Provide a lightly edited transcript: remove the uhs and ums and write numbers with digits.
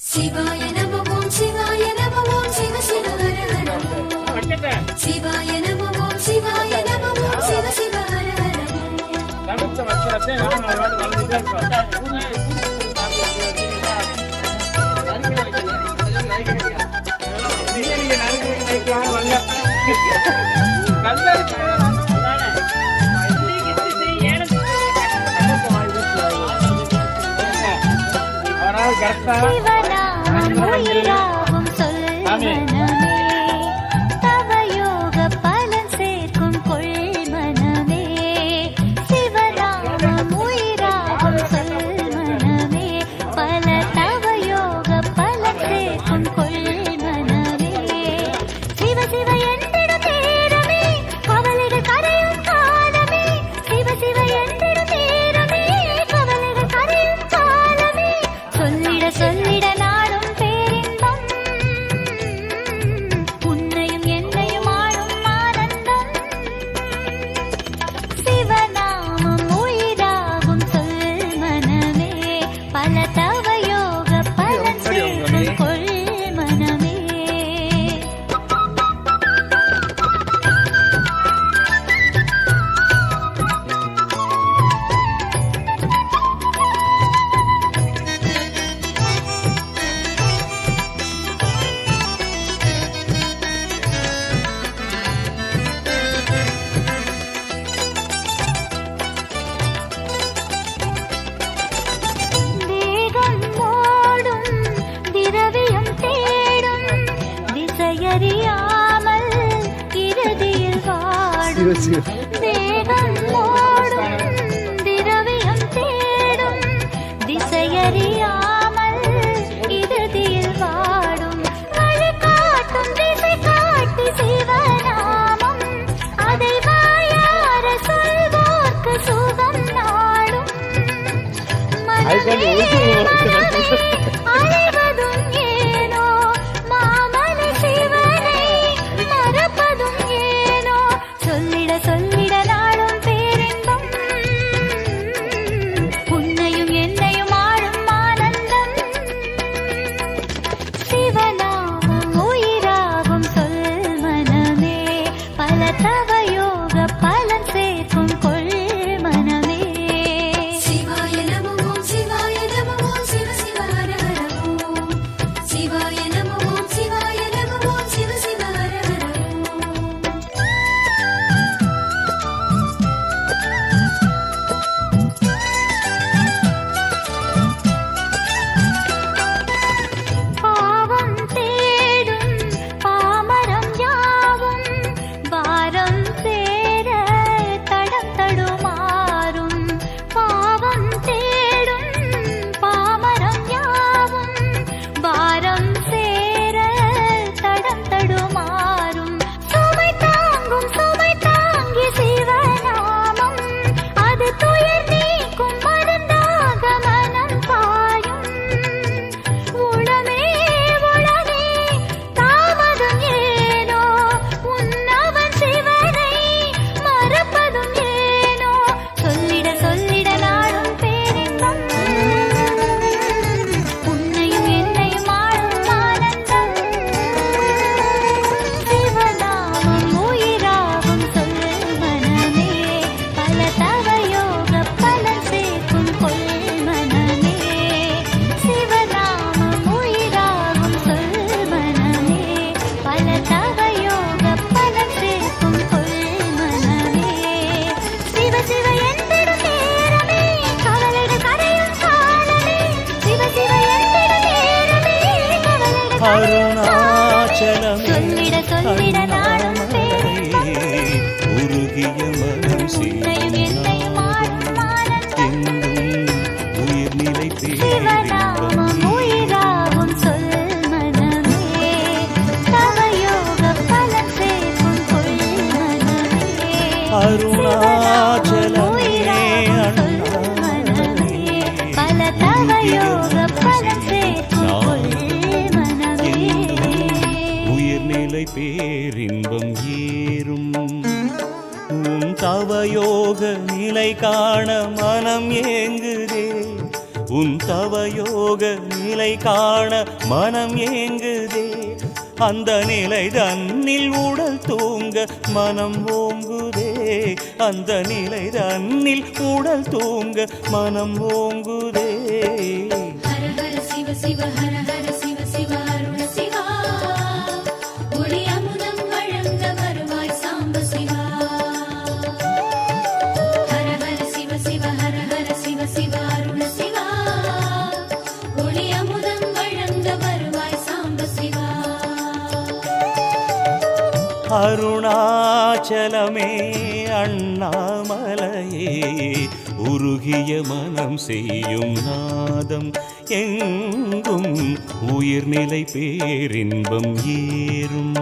சிவாய நம ஓம் சிவாய நம ஓம் சிவ சிவ ஹர ஹர ஓம் சிவாய நம ஓம் சிவாய நம ஓம் சிவ சிவ ஹர ஹர சிவனாமம் சொல்மனமே தவயோக பலன் சேர்க்கும் கொள்மனமே சிவனாமம் உயிராகும் சொல்மனமே பல தவயோக பலன் சேர்க்கும் கொள்மனமே சிவ சிவ என்றிடும் நேரமே கவலைகள் கரையும் காலமே சிவ சிவ என்றிடும் நேரமே கவலைகள் கரையும் காலமே சொல்லிட சொல்லிட நாடும் பேரின்பம் உன்னையும் என்னையும் ஆளும் ஆனந்தம் சிவநாமம் உயிராகும் சொல் மனமே பல தவயோக பலன் சேர்க்கும் கொள் மனமே வேகம் ஓடும் திரவியம் தேடும் திசையறியாமல் இறுதியில் வாடும் வேகம் ஓடும் திரவியம் தேடும் திசையறியாமல் இறுதியில் வாடும் வழி காட்டும் திசை காட்டி சிவநாமம் அதை வாயார சொல்வோர்க்கு சுகம் நாடும் அழைவதும் ஏனோ மாமலை சிவனை மறப்பதும் ஏனோ சொல்லிட சொல்லிட நாளும் பேரின்பம் உன்னையும் என்னையும் ஆளும் ஆனந்தம் சிவநாமம் உயிராகும் சொல் மனமே பல தவயோக பலன் சேர்க்கும் கொள் மனமே சிவாய நம ஓம் சிவாய நம ஓம் சிவ சிவ ஹர ஹர ஓம் சிவாய நம ஓம் சிவாய நம ஓம் சிவ சிவ ஹர ஹர பாவம் தேடும் பாமரம் யாவும் வாரம் சேர தடம் தடுமாறும் பாவம் தேடும் பாமரம் யாவும் வாரம் சேர தடம் தடுமாறும் சுமை தாங்கும் சுமை தாங்கி சிவநாமம் அது துயர் நீக்கும் மருந்தாக மனம் பாயும் உளமே உளமே தாமதம் ஏனோ உன்னவன் சிவனை மறப்பதும் ஏனோ சொல்லிட சொல்லிட நாடும் பேரின்பம் உன்னையும் என்னையும் ஆளும் ஆனந்தம் சிவநாமம் உயிராகும் சொல் மனமே பல தவயோக பலன் சேர்க்கும் கொள் மனமே சிவநாமம் உயிராகும் சொல் மனமே பல தவயோக பலன் சேர்க்கும் கொள் மனமே சிவ சிவ என்றிடும் நேரமே கவலைகள் கரையும் காலமே சிவ சிவ என்றிடும் நேரமே கவலைகள் கரையும் அருணாச்சலமே சொல்லிட சொல்லிட நாடும் பேரின்பம் உருகிய மனம் உன்னையும் என்னையும் ஆளும் ஆனந்தம் எங்கும் உயிர்நிலை சிவநாமம் உயிராகும் சொல் மனமே தவயோக பலன் சேர்க்கும் கொள் மனமே அருணாச்சலமே உயிராகும் சொல் மனமே பல தவயோக பலன் சேர்க்கும் கொள் மனமே உயிர்நிலை பேரின்பம் ஏறும் உன் தவயோக நிலை காண மனம் ஏங்குதே உன் தவயோக நிலை காண மனம் ஏங்குதே அந்த நிலை தன்னில் உடல் தூங்க மனம் ஓங்குதே அந்த நிலை தன்னில் உடல் தூங்க மனம் ஓங்குதே ஹர ஹர சிவ சிவ ஹர ஹர சிவ சிவ அருண சிவா ஒளி அமுதம் வழங்க வருவாய் சாம்ப சிவா ஹர ஹர சிவ சிவ ஹர ஹர சிவ சிவ அருண சிவா ஒளி அமுதம் வழங்க வருவாய் சாம்ப சிவா அருணாச்சலமே அண்ணாமலையே உருகிய மனம் செய்யும் நாதம் எங்கும் உயிர்நிலை பேரின்பம் ஏறும்